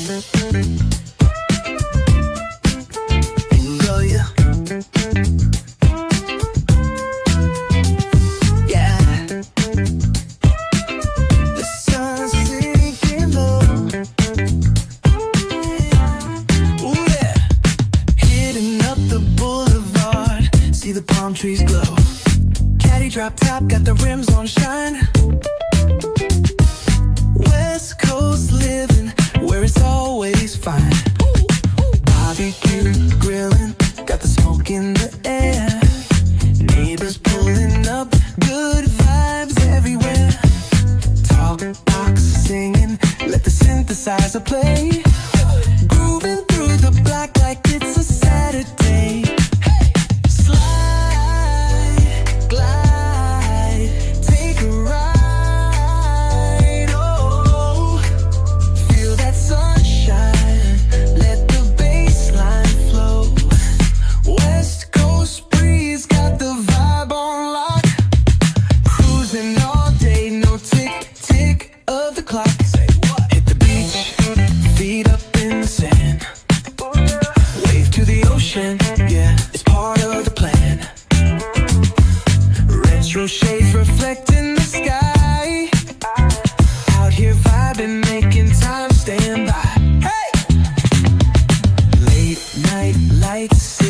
Enjoy ya. Yeah. The sun's sinking low. Ooh yeah. Hitting up the boulevard, see the palm trees glow. Caddy drop top, got the rims on shine. West Coast living, where it's always fine. Barbecue grilling, got the smoke in the air. Neighbors pulling up, good vibes everywhere. Talk box singing, let the synthesizer play. Grooving through the black like it's a Saturday. Slide, glide, take a ride. Oh, feel that sunshine, let the bass line flow. West Coast breeze, got the vibe on lock. Cruising all day, no tick, tick of the clock. Hit the beach, feet up in the sand. Wave to the ocean, yeah, it's part of the plan. Retro shades reflecting the sky. Out here vibing, making time stand by. Hey! Late night lights